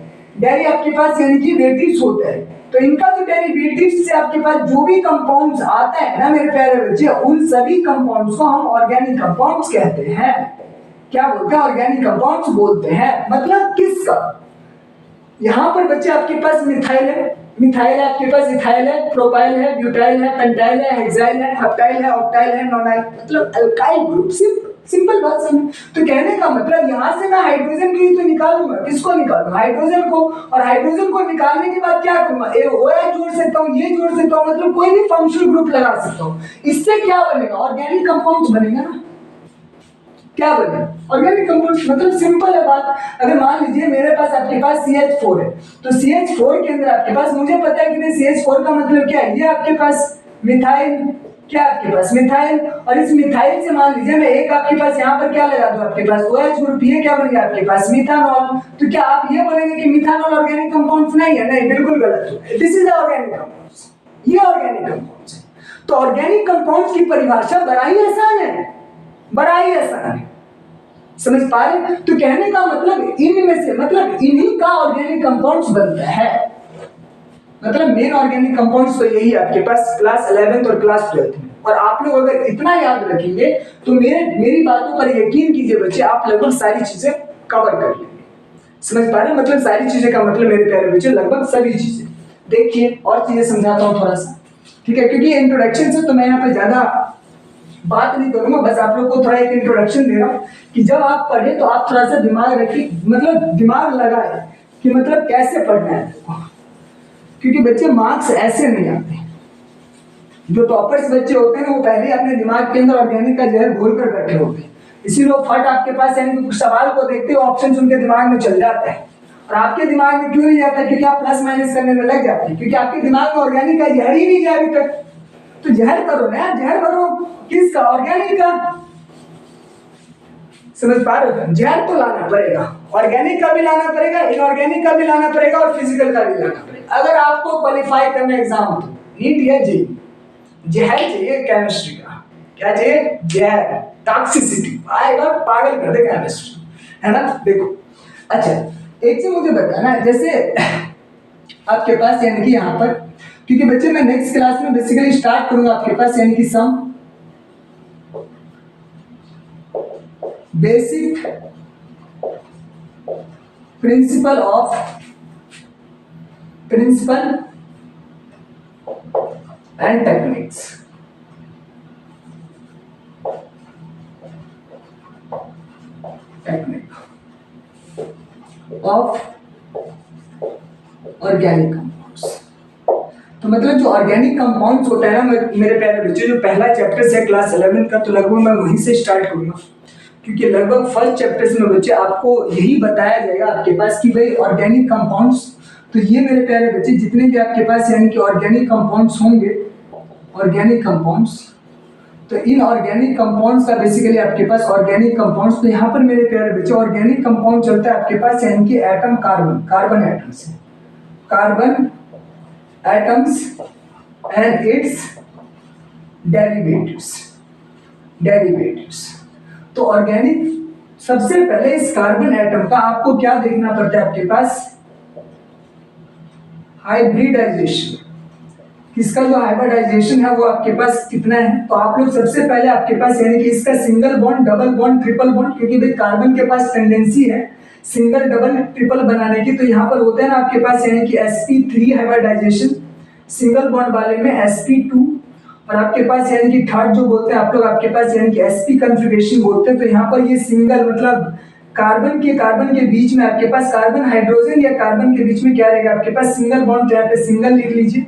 आपके पास यानी कि वेटिव्स होता है। तो इनका जो डेरिवेटिव्स से आपके पास जो भी कंपाउंड्स आता है ना मेरे प्यारे बच्चे, उन सभी कंपाउंड्स को हम ऑर्गेनिक कंपाउंड्स कहते हैं। क्या बोलते हैं, ऑर्गेनिक कंपाउंड्स बोलते हैं। मतलब किसका, यहाँ पर बच्चे आपके पास मिथाइल है, आपके पास इथाइल है, प्रोपाइल है, ब्यूटाइल है, पेंटाइल है, हेक्साइल है, हेप्टाइल है, ऑक्टाइल है, नोनाइल, मतलब अल्काइल ग्रुप। सिंपल बात समझ। तो कहने का मतलब यहाँ से मैं हाइड्रोजन की तो निकालूंगा, किसको निकालूंगा, हाइड्रोजन को। और हाइड्रोजन को निकालने के बाद क्या करूंगा, OH जोड़ सकता हूँ, ये जोड़ सकता हूँ, मतलब कोई भी फंक्शनल ग्रुप लगा सकता हूँ। इससे क्या बनेगा, ऑर्गेनिक कंपाउंड्स बनेगा ना। क्या बने, ऑर्गेनिक कंपाउंड। मतलब सिंपल है बात। अगर मान लीजिए मेरे पास आपके पास CH4 है, तो CH4 के अंदर आपके पास, मुझे पता है कि भाई CH4 का मतलब क्या है, ये आपके पास मिथाइल, क्या आपके पास मिथाइल। और इस मिथाइल से मान लीजिए मैं एक आपके पास यहाँ पर क्या लगा दूं, आपके पास OH ग्रुप, ये क्या बन गया आपके पास मिथानॉल। तो क्या आप ये बोलेंगे कि मिथानॉल ऑर्गेनिक कंपाउंड्स नहीं है, नहीं, बिल्कुल गलत। दिस इज ऑर्गेनिक कंपाउंड्स, ये ऑर्गेनिक कंपाउंड्स है। तो ऑर्गेनिक कंपाउंड्स की परिभाषा बड़ा ही आसान है, बड़ा ही आसान है, समझ पा रहे। तो कहने का मतलब इनमें से, मतलब इन्हीं का ऑर्गेनिक कंपाउंड्स बनता है। मतलब मेन ऑर्गेनिक कंपाउंड्स तो यही है आपके पास क्लास 11th और क्लास 12th में। और आप लोग अगर इतना याद रखेंगे तो मेरी बातों पर यकीन कीजिए बच्चे, आप लगभग सारी चीजें कवर कर लेंगे। समझ पा रहे, मतलब सारी चीजें का मतलब मेरे प्यारे बच्चे लगभग सभी चीजें। देखिए और चीजें समझाता हूँ थोड़ा सा, ठीक है, क्योंकि इंट्रोडक्शन से तो मैं यहाँ पे ज्यादा बात नहीं करूंगा, बस आप लोग को थोड़ा एक इंट्रोडक्शन दे रहा हूँ कि जब आप पढ़े तो आप थोड़ा सा दिमाग रखिए, मतलब दिमाग लगाए कि मतलब कैसे पढ़ना है। क्योंकि बच्चे मार्क्स ऐसे नहीं आते, जो टॉपर्स बच्चे होते हैं वो पहले अपने दिमाग के अंदर ऑर्गेनिक का जहर घोल कर बैठे होते हैं, इसीलिए वो फट आपके पास यानी कुछ सवाल को देखते हो ऑप्शन उनके दिमाग में चल जाता है। और आपके दिमाग में क्यों नहीं जाता, क्योंकि आप प्लस माइनस करने में लग जाते हैं, क्योंकि आपके दिमाग में ऑर्गेनिक का जहर ही नहीं गया अभी तक। तो जहर करो ना, जहर करो किसका, ऑर्गेनिक का। समझ पा रहे हो, जहर तो लाना पड़ेगा, ऑर्गेनिक का भी लाना पड़ेगा, इनऑर्गेनिक का भी लाना पड़ेगा और फिजिकल का भी लाना पड़ेगा। अगर आपको क्वालिफाई करना एग्जाम तो नीट या जी, जहर चाहिए केमिस्ट्री का, क्या चाहिए, जहर, टॉक्सिसिटी आएगा, पागल कर देगा केमिस्ट्री, है ना। देखो अच्छा एक चीज मुझे बताना, जैसे आपके पास यानी कि यहाँ पर, क्योंकि बच्चे मैं नेक्स्ट क्लास में बेसिकली स्टार्ट करूंगा आपके पास यानी कि some basic principle and techniques. Of organic compounds. तो तो मतलब जो ऑर्गेनिक कंपाउंड्स होता है ना मेरे प्यारे बच्चे, जो पहला चैप्टर है क्लास 11 का, तो लगभग मैं वहीं से स्टार्ट करूंगा, क्योंकि लगभग फर्स्ट चैप्टर में बच्चे आपको यही बताया जाएगा आपके पास कि भाई ऑर्गेनिक कंपाउंड्स, तो ये मेरे प्यारे बच्चे जितने भी आपके पास यानी कि ऑर्गेनिक कंपाउंड्स होंगे, ऑर्गेनिक कंपाउंड्स, तो इन ऑर्गेनिक कंपाउंड्स का बेसिकली आपके पास ऑर्गेनिक कंपाउंड्स, तो यहाँ पर मेरे प्यारे बच्चे ऑर्गेनिक कंपाउंड चलता है आपके पास यानी कि atom carbon, carbon atoms, carbon atoms and it's derivatives, derivatives. तो ऑर्गेनिक, सबसे पहले इस कार्बन एटम का आपको क्या देखना पड़ता है आपके पास, हाइब्रिडाइजेशन, इसका जो हाइब्रिडाइजेशन है वो आपके पास कितना है। तो आप लोग सबसे पहले आपके पास यानी कि इसका single bond, double bond, triple bond, क्योंकि भाई कार्बन के पास टेंडेंसी है सिंगल, डबल, ट्रिपल बनाने की, तो यहाँ पर होता है ना आपके पास यानी कि sp3 हाइब्रिडाइजेशन, सिंगल बॉन्ड वाले में sp2, और आपके पास यानी कि थर्ड जो बोलते हैं आप लोग आपके पास यानी कि sp कॉन्फ़िगरेशन बोलते हैं। तो यहाँ पर ये सिंगल मतलब कार्बन के बीच में आपके पास कार्बन हाइड्रोजन या कार्बन के बीच में क्या रहेगा आपके पास सिंगल बॉन्ड, तो यहाँ पे सिंगल लिख लीजिए।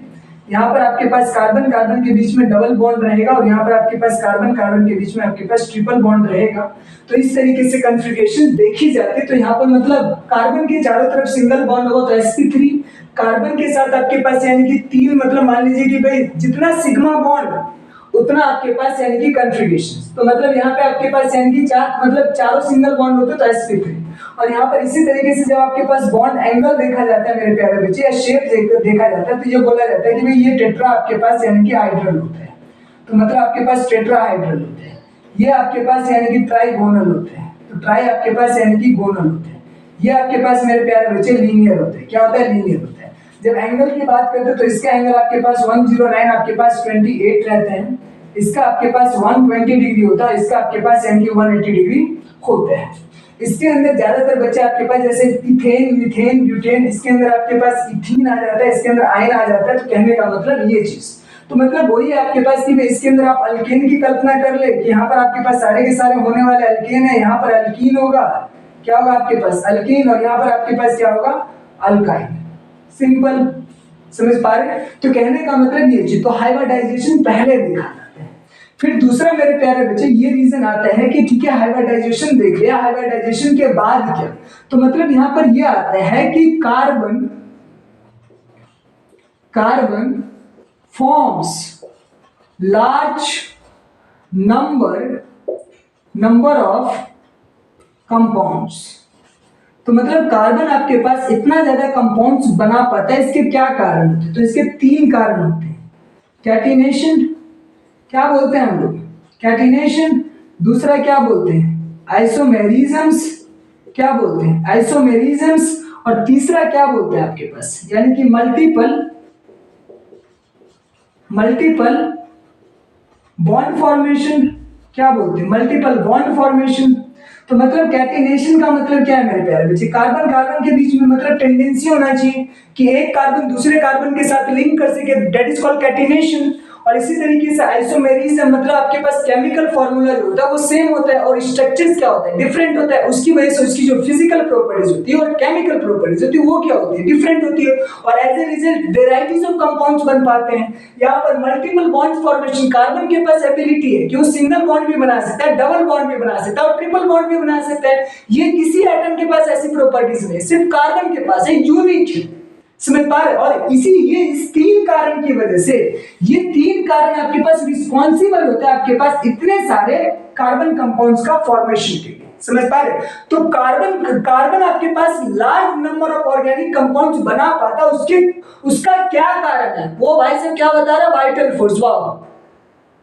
यहाँ पर आपके पास कार्बन कार्बन के बीच में डबल बॉन्ड रहेगा, और यहाँ पर आपके पास कार्बन कार्बन के बीच में आपके पास ट्रिपल बॉन्ड रहेगा। तो इस तरीके से कॉन्फ़िगरेशन देखी जाती है। तो यहाँ पर मतलब कार्बन के चारों तरफ सिंगल बॉन्ड होगा तो sp3, कार्बन के साथ आपके पास यानी कि 3, मतलब मान लीजिए कि भाई जितना सिग्मा बॉन्ड उतना आपके पास यानी कि कॉन्फ़िगरेशन, तो मतलब यहाँ पे आपके पास यानी कि 4, मतलब चारों सिंगल बॉन्ड होते तो sp3, और यहाँ पर इसी तरीके से जब आपके पास बॉन्ड एंगल देखा जाता है मेरे प्यारे बच्चे, या शेप देखा जाता है, तो ये बोला जाता है कि भाई ये टेट्रा आपके पास यानी कि हाइड्रल होता है। तो मतलब आपके पास टेट्राहाइड्रल होते हैं, ये आपके पास यानी कि ट्राइगोनल होते हैं, तो ट्राई आपके पास यानी कि गोनल होते हैं, ये आपके पास मेरे प्यारे बच्चे लीनियर होते हैं। क्या होता है, लीनियर होता है। जब एंगल की बात करते हैं तो इसका एंगल आपके पास 109, आपके पास 28 रहते हैं, इसका आपके पास 120 डिग्री होता है, इसका आपके पास यानी कि 180 डिग्री होता है। इसके अंदर ज्यादातर बच्चे आपके पास जैसे इथेन, मीथेन, ब्यूटेन, इसके अंदर आपके पास इथीन आ जाता है, इसके अंदर आयन आ जाता है। तो कहने का मतलब ये चीज, तो मतलब वही है आपके पास कि इसके अंदर आप अल्केन की कल्पना कर ले कि यहाँ पर आपके पास सारे के सारे होने वाले अल्केन है, यहाँ पर अल्कीन होगा, क्या होगा आपके पास अल्कीन, और यहाँ पर आपके पास क्या होगा अल्काइन। सिंपल, समझ पा रहे। तो कहने का मतलब ये चीज, तो हाइब्रिडाइजेशन पहले देखा जाता है। फिर दूसरा मेरे प्यारे बच्चे ये रीजन आता है कि ठीक है हाइब्रिडाइजेशन देख लिया, हाइब्रिडाइजेशन के बाद क्या, तो मतलब यहां पर ये आता है कि carbon forms large number of compounds. तो मतलब कार्बन आपके पास इतना ज्यादा कंपाउंड्स बना पाता है, इसके क्या कारण होते हैं, तो इसके 3 कारण होते हैं। कैटिनेशन, क्या बोलते हैं हम लोग, कैटिनेशन। दूसरा क्या बोलते हैं, आइसोमेरिज्म्स, क्या बोलते हैं आइसोमेरिज्म्स। और तीसरा क्या बोलते हैं आपके पास यानी कि मल्टीपल बॉन्ड फॉर्मेशन, क्या बोलते हैं मल्टीपल बॉन्ड फॉर्मेशन। तो मतलब कैटिनेशन का मतलब क्या है मेरे प्यारे बच्चे, कार्बन कार्बन के बीच में मतलब टेंडेंसी होना चाहिए कि एक कार्बन दूसरे कार्बन के साथ लिंक कर सके, दैट इज कॉल्ड कैटिनेशन। और इसी तरीके से आइसोमेरिज्म मतलब आपके पास केमिकल फार्मूला जो होता है वो सेम होता है और स्ट्रक्चर्स क्या होता है डिफरेंट होता है, उसकी वजह से उसकी जो फिजिकल प्रॉपर्टीज होती है और केमिकल प्रॉपर्टीज होती है वो क्या होती है डिफरेंट होती है, और as a result varieties of compounds बन पाते हैं। यहाँ पर मल्टीपल बॉन्ड फॉर्मेशन, कार्बन के पास एबिलिटी है कि वो सिंगल बॉन्ड भी बना सकता है, डबल बॉन्ड भी बना सकता है और ट्रिपल बॉन्ड भी बना सकता है। ये किसी एटम के पास ऐसी प्रॉपर्टीज नहीं, सिर्फ कार्बन के पास है, यूनिक है, समझ पा रहे। और इसी ये इस 3 कारण की वजह से, ये 3 कारण आपके पास रिस्पॉन्सिबल होता है आपके पास इतने सारे कार्बन कंपाउंड्स का फॉर्मेशन के लिए, समझ पा रहे। तो कार्बन आपके पास large number of organic compounds बना पाता, उसका क्या कारण है वो भाई साहब क्या बता रहा, वाइटल फोर्स। वाह,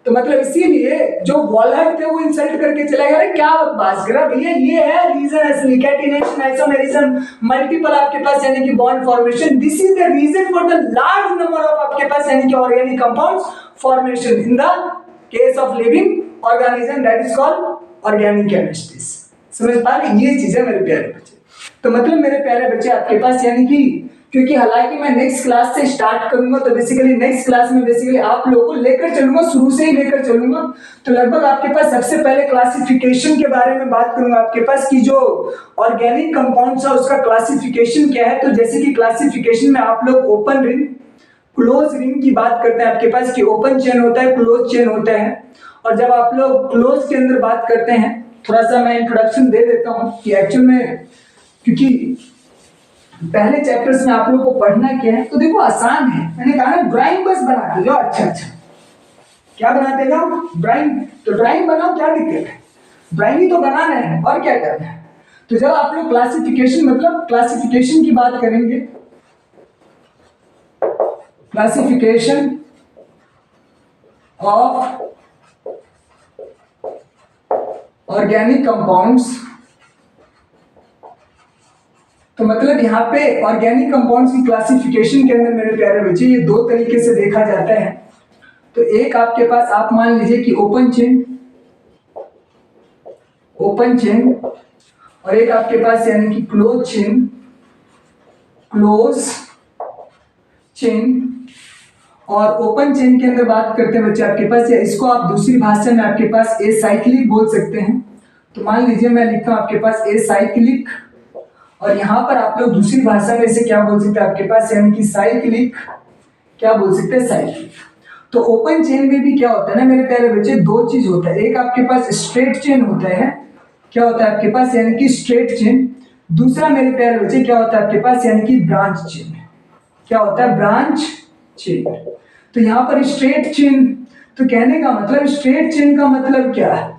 तो मतलब इसीलिए जो वॉलहट थे वो इंसल्ट करके चले गए, क्या बकवास कर रहा भैया, ये है रीजन असली, कैटिनेशन, आइसोमेरिज्म, मल्टीपल आपके पास यानी कि bond formation, this is the reason for the large number of आपके पास यानी कि organic compounds formation in the case of living organism, that is called organic chemistry. समझ पा रहे, ये चीज है मेरे प्यारे बच्चे। तो मतलब मेरे प्यारे बच्चे आपके पास यानी कि, क्योंकि हालांकि मैं नेक्स्ट क्लास से स्टार्ट करूंगा तो बेसिकली नेक्स्ट क्लास में बेसिकली आप लोगों को लेकर चलूंगा, शुरू से ही लेकर चलूंगा। तो लगभग आपके पास सबसे पहले क्लासिफिकेशन के बारे में बात करूंगा आपके पास कि जो ऑर्गेनिक कंपाउंड्स है उसका क्लासिफिकेशन क्या है। तो जैसे कि क्लासिफिकेशन में आप लोग ओपन रिंग, क्लोज रिंग की बात करते हैं आपके पास कि ओपन चेन होता है, क्लोज चेन होता है। और जब आप लोग क्लोज के अंदर बात करते हैं, थोड़ा सा मैं इंट्रोडक्शन दे देता हूं कि एक्चुअल में, क्योंकि पहले चैप्टर्स में आप लोगों को पढ़ना क्या है, तो देखो आसान है। मैंने कहा ना ड्राइंग बस बना दो। अच्छा, क्या बना देगा? ड्राइंग। तो ड्राइंग बनाओ, क्या दिक्कत है? ड्राइंग ही तो बनाना है, और क्या करना है। तो जब आप लोग क्लासिफिकेशन, मतलब क्लासिफिकेशन की बात करेंगे, क्लासिफिकेशन ऑफ ऑर्गेनिक कंपाउंड्स, तो मतलब यहाँ पे ऑर्गेनिक कंपाउंड्स की क्लासिफिकेशन के अंदर मेरे प्यारे बच्चे ये दो तरीके से देखा जाता है। तो एक आपके पास, आप मान लीजिए कि ओपन चेन, और एक आपके पास यानी कि क्लोज चेन। और ओपन चेन के अंदर बात करते हैं बच्चे आपके पास, या इसको आप दूसरी भाषा में आपके पास एसाइक्लिक बोल सकते हैं। तो मान लीजिए मैं लिखता हूं आपके पास एसाइक्लिक, और यहां पर आप लोग दूसरी भाषा में इसे क्या बोल सकते हैं आपके पास, यानी कि साइक्लिक। क्या बोल सकते हैं? साइक्लिक। तो ओपन चेन में भी क्या होता है ना मेरे प्यारे बच्चे, दो चीज होता है। एक आपके पास स्ट्रेट चेन होता है, क्या होता है आपके पास, यानी कि स्ट्रेट चेन। दूसरा मेरे प्यारे बच्चे क्या होता है आपके पास, यानी कि ब्रांच चेन। क्या होता है? Branch chain. तो यहाँ पर स्ट्रेट चेन, तो कहने का मतलब स्ट्रेट चेन का मतलब क्या है?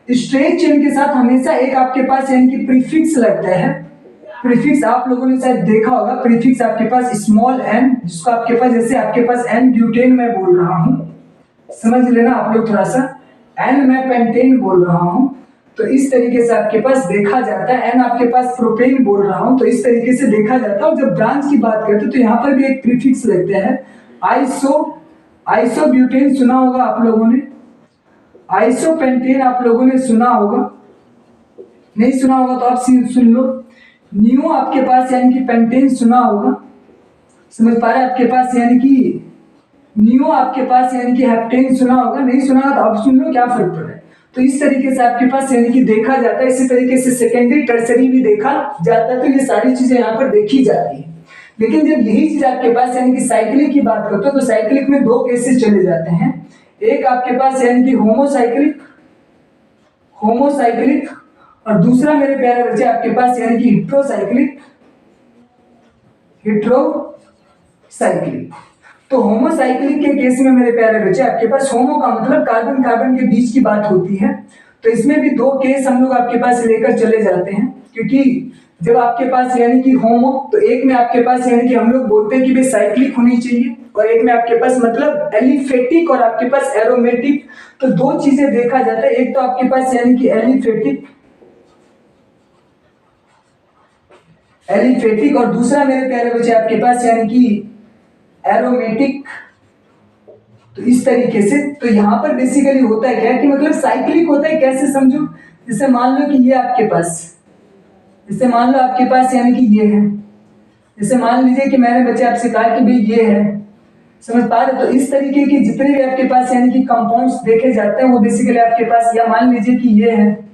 स्ट्रेट चेन के साथ हमेशा एक आपके पास यानी कि प्रीफिक्स लगता है। प्रीफिक्स आप लोगों ने शायद देखा होगा, प्रीफिक्स आपके पास स्मॉल एन, जिसको आपके पास, जैसे आपके पास एन ब्यूटेन मैं बोल रहा हूं, समझ लेना आप लोग थोड़ा सा, एन मैं पेंटेन बोल रहा हूं, तो इस तरीके से आपके पास देखा जाता है। एन आपके पास प्रोपेन बोल रहा हूं, तो इस तरीके से देखा जाता है। और जब ब्रांच की बात करते हैं तो यहाँ पर भी एक प्रीफिक्स लगता है। आइसोब्यूटेन सुना होगा आप लोगों ने, आइसोपेंटेन आप लोगों ने सुना होगा, नहीं सुना होगा तो आप सुन लो। न्यू आपके पास यानी कि पेंटेन सुना होगा, समझ पा रहे हैं? आपके पास यानी कि न्यू आपके पास यानी कि हेप्टेन सुना होगा, नहीं सुना तो अब सुन लो, क्या फर्क पड़ रहा है। तो इस तरीके से आपके पास यानी कि देखा जाता है। इसी तरीके से सेकेंडरी टर्सरी भी देखा जाता है। तो ये सारी चीजें यहाँ पर देखी जाती है। लेकिन जब यही चीज आपके पास यानी कि साइक्लिक की बात करते हो, तो साइक्लिक में दो केसेस चले जाते हैं। एक आपके पास यानी कि होमोसाइक्लिक, और दूसरा मेरे प्यारे बच्चे आपके पास यानी कि हेट्रोसाइक्लिक। तो होमोसाइक्लिक के केस में मेरे प्यारे बच्चे आपके पास, होमो का मतलब कार्बन कार्बन के बीच की बात होती है। तो इसमें भी दो केस हम लोग आपके पास लेकर चले जाते हैं, क्योंकि जब आपके पास यानी कि होमो, तो एक में आपके पास यानी कि हम लोग बोलते हैं कि भाई साइक्लिक होनी चाहिए, और एक में आपके पास मतलब एलिफेटिक और आपके पास एरोमेटिक। तो दो चीजें देखा जाता है। एक तो आपके पास यानी कि एलिफेटिक, और दूसरा मेरे प्यारे बच्चे आपके पास यानी कि एरोमेटिक। तो इस तरीके से, तो यहाँ पर बेसिकली होता है क्या कि मतलब साइक्लिक होता है, कैसे समझो? जैसे मान लो कि ये आपके पास, जैसे मान लो आपके पास यानी कि ये है, जैसे मान लीजिए कि मैंने बच्चे आपसे कहा कि भाई ये है, समझ पा रहे? तो इस तरीके के जितने भी आपके पास यानी कि कंपाउंड्स देखे जाते हैं वो बेसिकली आपके पास, या मान लीजिए कि ये है,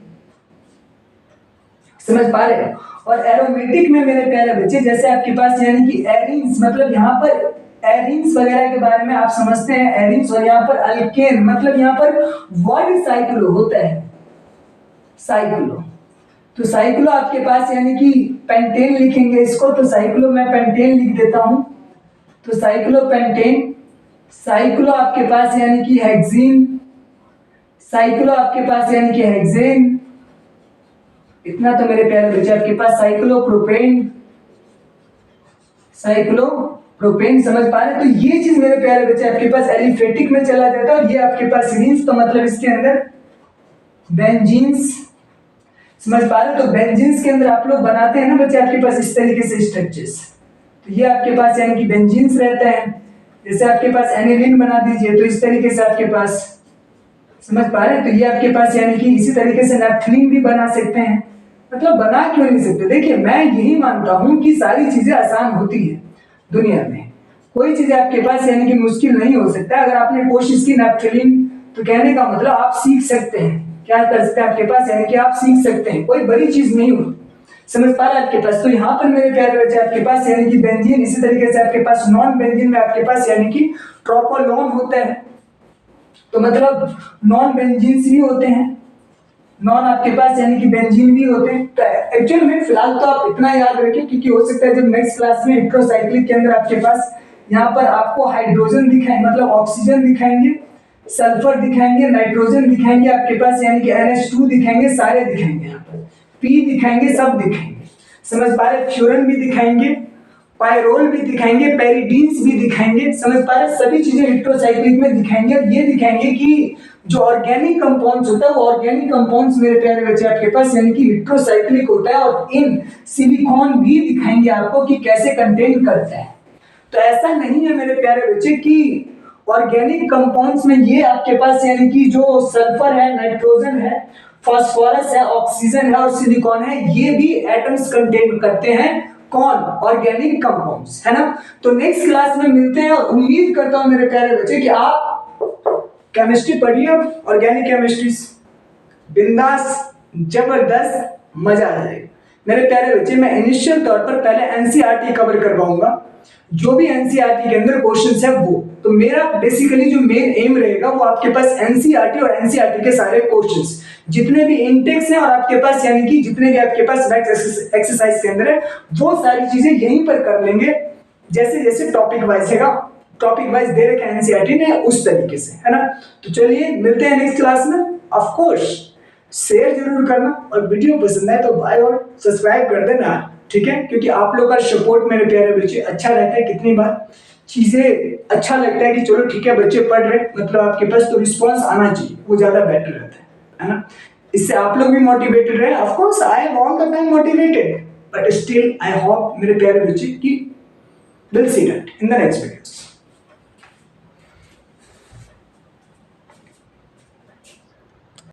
समझ पा रहे? और एरोमेटिक में मेरे प्यारे बच्चे जैसे आपके पास यानी कि एरिन्स, मतलब यहाँ पर एरिन्स वगैरह के बारे में आप समझते हैं, एरिन्स। और यहाँ पर अल्केन, मतलब यहाँ पर वर्ड साइक्लो होता है, साइक्लो। तो साइक्लो आपके पास यानी कि पेंटेन लिखेंगे इसको, तो साइक्लो मैं पेंटेन लिख देता हूं। तो साइक्लो पेंटेन, साइक्लो आपके पास यानी कि हेक्सीन, साइक्लो आपके पास यानी कि हेक्सेन। इतना तो मेरे प्यारे बच्चे आपके पास साइक्लोप्रोपेन, समझ पा रहे? तो ये चीज मेरे प्यारे बच्चे आपके पास एलिफेटिक में चला जाता है। और ये आपके पास रिंस, तो मतलब इसके अंदर बेंजीन्स, समझ पा रहे? तो बेंजीन्स के अंदर आप लोग बनाते हैं ना बच्चे आपके पास इस तरीके से स्ट्रक्चर्स। तो ये आपके पास यानी कि बेंजीन्स रहता है। जैसे आपके पास एनिलीन बना दीजिए, तो इस तरीके से आपके पास, समझ पा रहे? तो ये आपके पास यानी कि इसी तरीके से नैप्थलीन भी बना सकते हैं। मतलब बना क्यों नहीं सकते? देखिए मैं यही मानता हूं कि सारी चीजें आसान होती है दुनिया में, कोई चीज आपके पास यानी कि मुश्किल नहीं हो सकता। अगर आपने कोशिश की नैप्थलीन, तो कहने का मतलब आप सीख सकते हैं, क्या कर सकते हैं आपके पास यानी कि आप सीख सकते हैं, कोई बड़ी चीज नहीं होती। समझ पा रहे हैं आपके पास? तो यहाँ पर मेरे प्यारे बच्चे आपके पास यानी कि बेंजीन, इसी तरीके से आपके पास नॉन बेंजीन में आपके पास यानी कि ट्रोपोलोन होता है। तो मतलब नॉन बेंजीन्स भी होते हैं, नॉन आपके पास यानी कि बेंजीन भी होते हैं। तो एक्चुअल में फिलहाल तो आप इतना याद रखिए, क्योंकि हो सकता है जब नेक्स्ट क्लास में हेट्रोसाइक्लिक के अंदर आपके पास यहाँ पर आपको हाइड्रोजन दिखाएंगे, मतलब ऑक्सीजन दिखाएंगे, सल्फर दिखाएंगे, नाइट्रोजन दिखाएंगे आपके पास यानी कि NH2 दिखाएंगे, सारे दिखाएंगे, यहाँ पर P दिखाएंगे, सब दिखाएंगे। समझ पा रहे? फ्यूरन भी दिखाएंगे, पायरोल भी दिखाएंगे, पेरिडीन्स भी दिखाएंगे। समझ पा रहे? सभी चीजें हेट्रोसाइक्लिक में दिखाएंगे। और ये दिखाएंगे कि जो ऑर्गेनिक कंपाउंड्स होता है वो ऑर्गेनिक कंपाउंड्स मेरे प्यारे बच्चे आपके पास यानी कि हेट्रोसाइक्लिक होता है। और इन सिलिकॉन भी दिखाएंगे आपको कि कैसे कंटेन करता है। तो ऐसा नहीं है मेरे प्यारे बच्चे कि ऑर्गेनिक कंपाउंड्स में ये आपके पास यानी कि जो सल्फर है, नाइट्रोजन है, फास्फोरस है, ऑक्सीजन है और सिलिकॉन है, ये भी एटम्स कंटेन करते हैं। कौन? ऑर्गेनिक कंपाउंड्स, है ना। तो नेक्स्ट क्लास में मिलते हैं और उम्मीद करता हूं मेरे प्यारे बच्चे कि आप केमिस्ट्री पढ़िए, ऑर्गेनिक केमिस्ट्री बिंदास, जबरदस्त, मजा आ जाएगा। मेरे प्यारे बच्चे मैं इनिशियल तौर पर पहले एनसीईआरटी कवर करवाऊंगा, जो भी एनसीईआरटी के अंदर क्वेश्चंस है वो। तो मेरा बेसिकली जो मेन एम रहेगा वो आपके पास एनसीईआरटी और एनसीईआरटी के सारे क्वेश्चंस जितने भी इंटेक्स हैं और आपके पास यानी कि जितने भी आपके पास मैथ्स एक्सरसाइज के अंदर है वो सारी चीजें यहीं पर कर लेंगे। जैसे जैसे टॉपिक वाइज है, टॉपिक वाइज दे रखे एनसीईआरटी ने उस तरीके से, है ना। तो चलिए मिलते हैं नेक्स्ट क्लास में। ऑफ कोर्स शेयर जरूर करना और वीडियो पसंद आए तो बाय और सब्सक्राइब कर देना, ठीक है। क्योंकि आप लोग का सपोर्ट मेरे प्यारे बच्चे अच्छा रहता है। कितनी बार चीजें अच्छा लगता है कि चलो ठीक है बच्चे पढ़ रहे, मतलब आपके पास तो रिस्पॉन्स आना चाहिए, वो ज्यादा बेटर रहता है ना। इससे आप लोग भी मोटिवेटेड रहे। Of course I am all the time motivated, but still I hope मेरे प्यारे बच्चे कि will see that in the next videos.